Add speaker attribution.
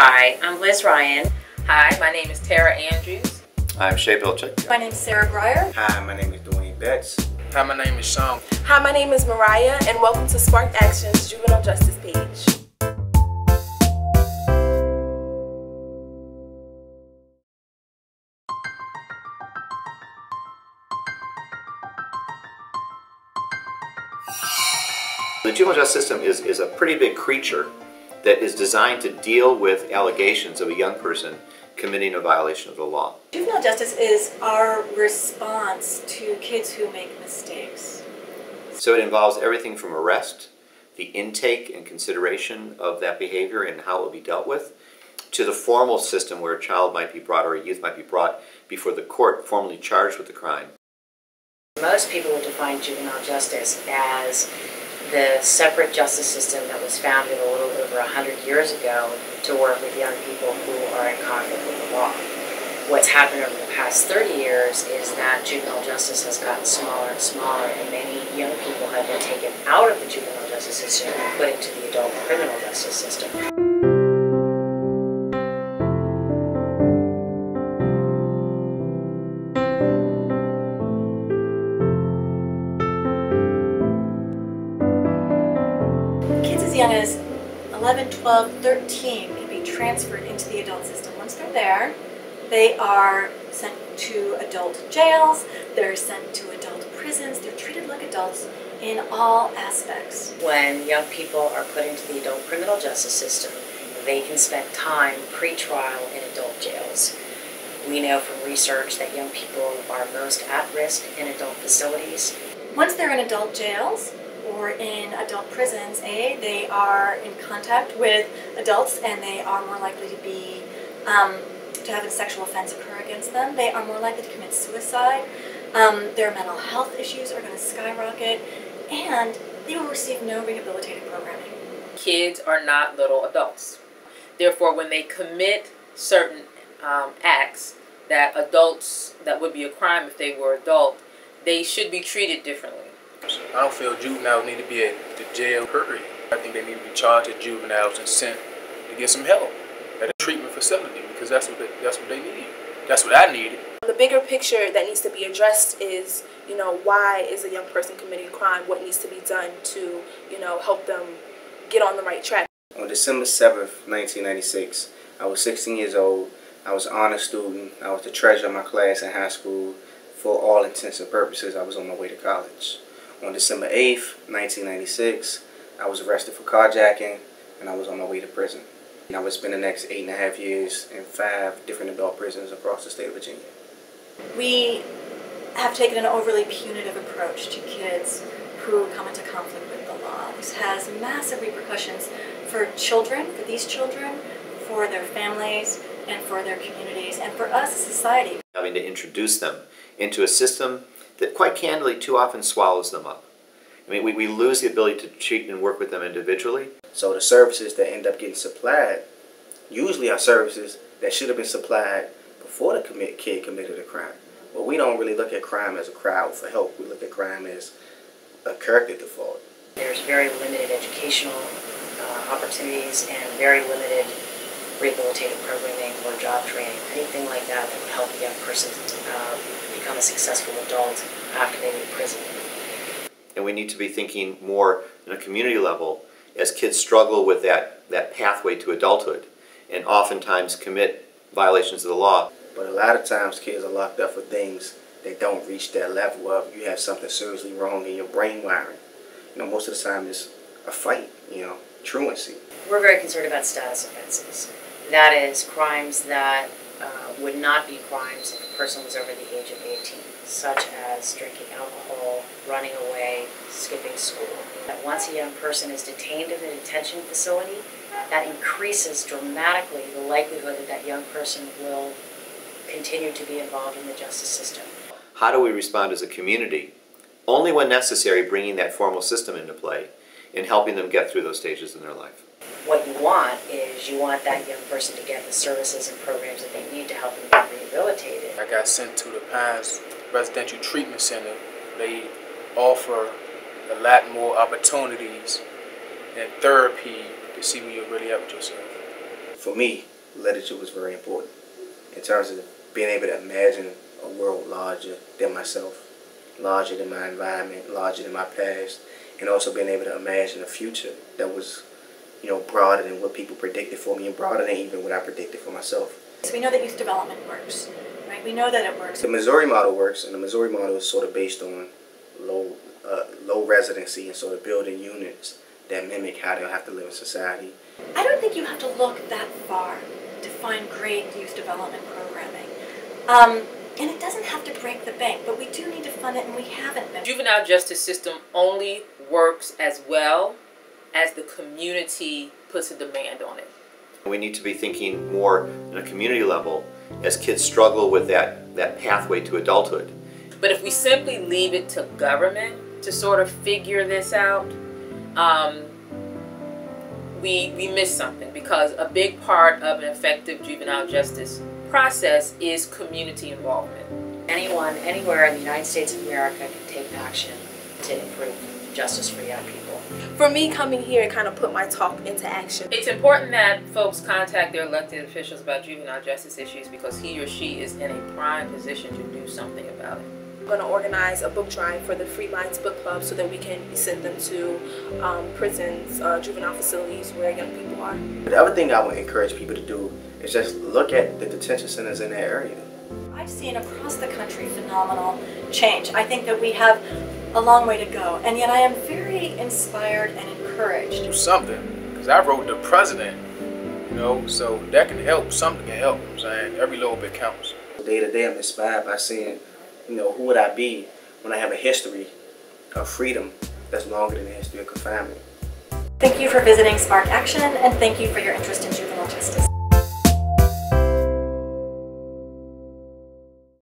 Speaker 1: Hi, I'm Liz Ryan.
Speaker 2: Hi, my name is Tara Andrews.
Speaker 3: I'm Shay Bilchick.
Speaker 4: My name is Sarah Bryer.
Speaker 5: Hi, my name is Dwayne Betts.
Speaker 6: Hi, my name is Shawn.
Speaker 7: Hi, my name is Mariah, and welcome to SparkAction's Juvenile Justice page.
Speaker 3: The juvenile justice system is a pretty big creature that is designed to deal with allegations of a young person committing a violation of the law.
Speaker 4: Juvenile justice is our response to kids who make mistakes.
Speaker 3: So it involves everything from arrest, the intake and consideration of that behavior and how it will be dealt with, to the formal system where a child might be brought or a youth might be brought before the court formally charged with the crime.
Speaker 1: Most people would define juvenile justice as the separate justice system that was founded a little over 100 years ago to work with young people who are in conflict with the law. What's happened over the past 30 years is that juvenile justice has gotten smaller and smaller, and many young people have been taken out of the juvenile justice system and put into the adult criminal justice system.
Speaker 4: Kids as young as 11, 12, 13 can be transferred into the adult system. Once they're there, they are sent to adult jails, they're sent to adult prisons, they're treated like adults in all aspects.
Speaker 1: When young people are put into the adult criminal justice system, they can spend time pre-trial in adult jails. We know from research that young people are most at risk in adult facilities.
Speaker 4: Once they're in adult jails or in adult prisons, they are in contact with adults and they are more likely to be to have a sexual offense occur against them. They are more likely to commit suicide. Their mental health issues are going to skyrocket, and they will receive no rehabilitative programming.
Speaker 2: Kids are not little adults. Therefore, when they commit certain acts that would be a crime if they were adult, they should be treated differently.
Speaker 6: I don't feel juveniles need to be at the jail, period. I think they need to be charged as juveniles and sent to get some help at a treatment facility, because that's what they need. That's what I needed.
Speaker 7: The bigger picture that needs to be addressed is, why is a young person committing crime? What needs to be done to, help them get on the right track?
Speaker 5: On December 7th, 1996, I was 16 years old. I was an honor student. I was the treasurer of my class in high school. For all intents and purposes, I was on my way to college. On December 8th, 1996, I was arrested for carjacking, and I was on my way to prison. And I would spend the next 8.5 years in 5 different adult prisons across the state of Virginia.
Speaker 4: We have taken an overly punitive approach to kids who come into conflict with the law. This has massive repercussions for children, for these children, for their families, and for their communities, and for us as a society.
Speaker 3: Having to introduce them into a system that quite candidly too often swallows them up. I mean, we lose the ability to treat and work with them individually.
Speaker 5: So the services that end up getting supplied usually are services that should have been supplied before the kid committed a crime. But we don't really look at crime as a cry out for help. We look at crime as a character default.
Speaker 1: There's very limited educational opportunities and very limited rehabilitative programming or job training, anything like that that would help a young person become a successful adult after they leave prison.
Speaker 3: And we need to be thinking more on a community level as kids struggle with that pathway to adulthood and oftentimes commit violations of the law.
Speaker 5: But a lot of times kids are locked up for things that don't reach that level of you have something seriously wrong in your brain wiring. Most of the time it's a fight, truancy.
Speaker 1: We're very concerned about status offenses. That is, crimes that would not be crimes if a person was over the age of 18, such as drinking alcohol, running away, skipping school. That once a young person is detained in a detention facility, that increases dramatically the likelihood that that young person will continue to be involved in the justice system.
Speaker 3: How do we respond as a community? Only when necessary, bringing that formal system into play and helping them get through those stages in their life.
Speaker 1: What you want is you want that young person to get the services and programs that they need to help them get rehabilitated.
Speaker 6: I got sent to the Pines Residential Treatment Center. They offer a lot more opportunities and therapy to see where you're really at with yourself.
Speaker 5: for me, literature was very important in terms of being able to imagine a world larger than myself, larger than my environment, larger than my past, and also being able to imagine a future that was, broader than what people predicted for me and broader than even what I predicted for myself.
Speaker 4: So we know that youth development works, right? We know that it works.
Speaker 5: The Missouri model works, and the Missouri model is sort of based on low residency and sort of building units that mimic how they'll have to live in society.
Speaker 4: I don't think you have to look that far to find great youth development programming. And it doesn't have to break the bank, but we do need to fund it, and we haven't been.
Speaker 2: Juvenile justice system only works as well as the community puts a demand on it.
Speaker 3: We need to be thinking more on a community level as kids struggle with that pathway to adulthood.
Speaker 2: But if we simply leave it to government to sort of figure this out, we miss something, because a big part of an effective juvenile justice process is community involvement.
Speaker 1: Anyone, anywhere in the United States of America can take action to improve justice for young people.
Speaker 7: For me, coming here, it kind of put my talk into action.
Speaker 2: It's important that folks contact their elected officials about juvenile justice issues, because he or she is in a prime position to do something about it.
Speaker 7: I'm going to organize a book drive for the Free Minds Book Club so that we can send them to prisons, juvenile facilities where young people are.
Speaker 5: The other thing I would encourage people to do is just look at the detention centers in that area.
Speaker 4: I've seen across the country phenomenal change. I think that we have a long way to go, and yet I am very inspired and encouraged.
Speaker 6: Do something, because I wrote the president, so that can help. Something can help. I'm saying every little bit counts.
Speaker 5: Day to day, I'm inspired by seeing, who would I be when I have a history of freedom that's longer than the history of confinement.
Speaker 4: Thank you for visiting SparkAction, and thank you for your interest in juvenile justice.